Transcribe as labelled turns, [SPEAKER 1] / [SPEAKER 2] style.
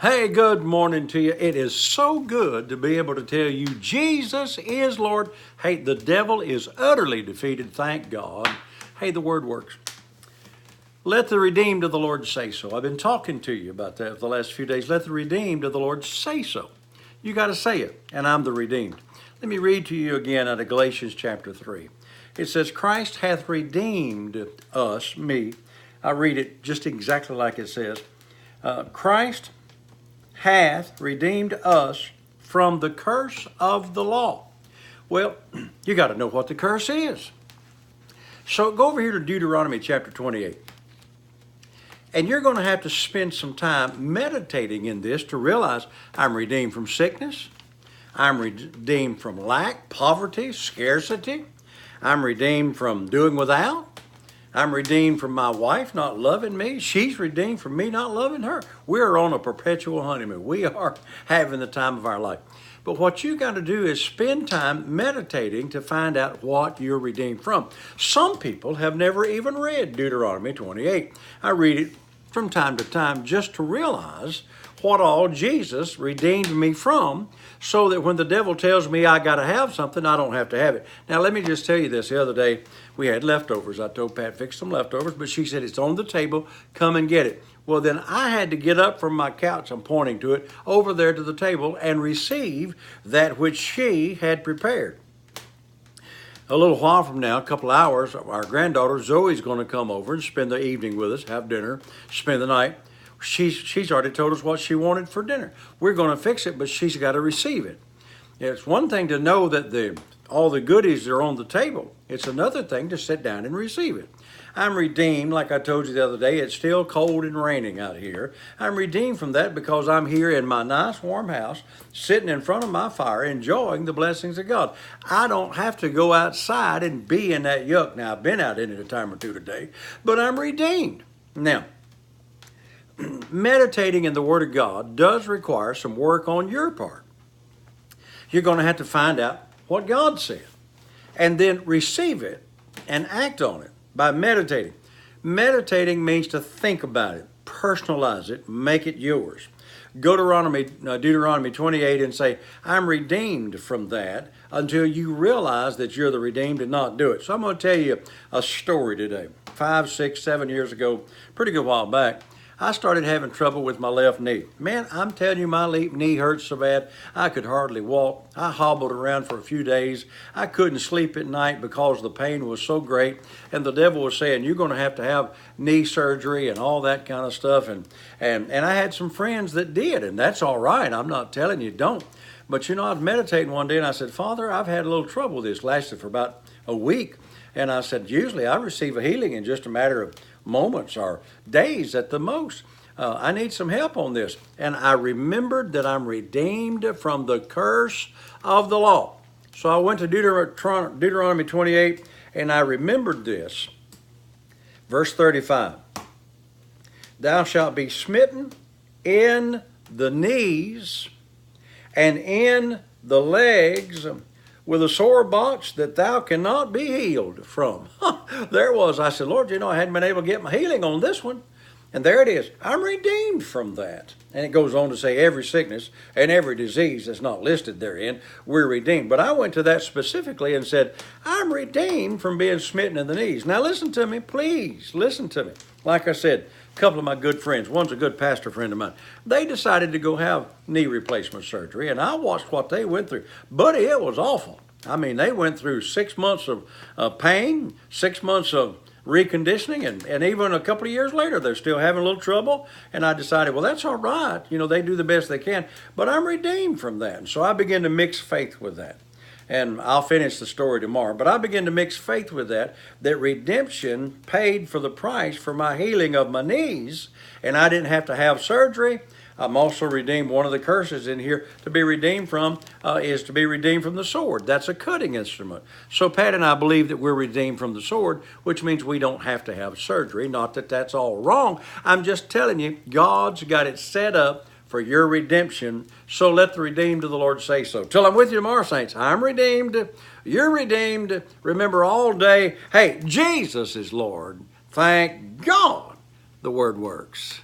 [SPEAKER 1] Hey, good morning to you. It is so good to be able to tell you Jesus is Lord. Hey, the devil is utterly defeated, thank God. Hey, the word works. Let the redeemed of the Lord say so. I've been talking to you about that for the last few days. Let the redeemed of the Lord say so. You got to say it, and I'm the redeemed. Let me read to you again out of Galatians chapter 3. It says, Christ hath redeemed us, me. I read it just exactly like it says. Christ hath redeemed us from the curse of the law. Well, you got to know what the curse is. So go over here to Deuteronomy chapter 28. And you're going to have to spend some time meditating in this to realize I'm redeemed from sickness. I'm redeemed from lack, poverty, scarcity. I'm redeemed from doing without. I'm redeemed from my wife not loving me. She's redeemed from me not loving her. We're on a perpetual honeymoon. We are having the time of our life. But what you got to do is spend time meditating to find out what you're redeemed from. Some people have never even read Deuteronomy 28. I read it from time to time just to realize what all Jesus redeemed me from, so that when the devil tells me I got to have something, I don't have to have it. Now, let me just tell you this. The other day, we had leftovers. I told Pat, fix some leftovers, but she said, it's on the table. Come and get it. Well, then I had to get up from my couch, I'm pointing to it, over there to the table and receive that which she had prepared. A little while from now, a couple of hours, our granddaughter Zoe's going to come over and spend the evening with us, have dinner, spend the night. She's already told us what she wanted for dinner. We're going to fix it, but she's got to receive it. It's one thing to know that all the goodies are on the table. It's another thing to sit down and receive it. I'm redeemed, like I told you the other day. It's still cold and raining out here. I'm redeemed from that because I'm here in my nice warm house, sitting in front of my fire, enjoying the blessings of God. I don't have to go outside and be in that yuck. Now, I've been out in it a time or two today, but I'm redeemed. Now, meditating in the Word of God does require some work on your part. You're going to have to find out what God said and then receive it and act on it by meditating. Meditating means to think about it, personalize it, make it yours. Go to Deuteronomy 28 and say, I'm redeemed from that, until you realize that you're the redeemed and not do it. So I'm going to tell you a story today. 5, 6, 7 years ago, pretty good while back, I started having trouble with my left knee. Man, I'm telling you, my left knee hurt so bad, I could hardly walk. I hobbled around for a few days. I couldn't sleep at night because the pain was so great. And the devil was saying, you're going to have knee surgery and all that kind of stuff. And I had some friends that did, and that's all right. I'm not telling you don't. But, I was meditating one day, and I said, Father, I've had a little trouble with this. Lasted for about a week. And I said, usually I receive a healing in just a matter of moments or days at the most. I need some help on this. And I remembered that I'm redeemed from the curse of the law. So I went to Deuteronomy 28, and I remembered this. Verse 35. Thou shalt be smitten in the knees and in the legs with a sore box that thou cannot be healed from. There was. I said, Lord, I hadn't been able to get my healing on this one. And there it is. I'm redeemed from that. And it goes on to say every sickness and every disease that's not listed therein, we're redeemed. But I went to that specifically and said, I'm redeemed from being smitten in the knees. Now listen to me, please. Listen to me. Like I said, a couple of my good friends, one's a good pastor friend of mine, they decided to go have knee replacement surgery. And I watched what they went through. Buddy, it was awful. I mean, they went through 6 months of pain, 6 months of reconditioning, and even a couple of years later, they're still having a little trouble. And I decided, well, that's all right. They do the best they can, but I'm redeemed from that. And so I began to mix faith with that. And I'll finish the story tomorrow. But I began to mix faith with that redemption paid for the price for my healing of my knees, and I didn't have to have surgery. I'm also redeemed. One of the curses in here to be redeemed from is to be redeemed from the sword. That's a cutting instrument. So Pat and I believe that we're redeemed from the sword, which means we don't have to have surgery. Not that that's all wrong. I'm just telling you, God's got it set up for your redemption. So let the redeemed of the Lord say so. Till I'm with you tomorrow, saints. I'm redeemed. You're redeemed. Remember all day, hey, Jesus is Lord. Thank God the word works.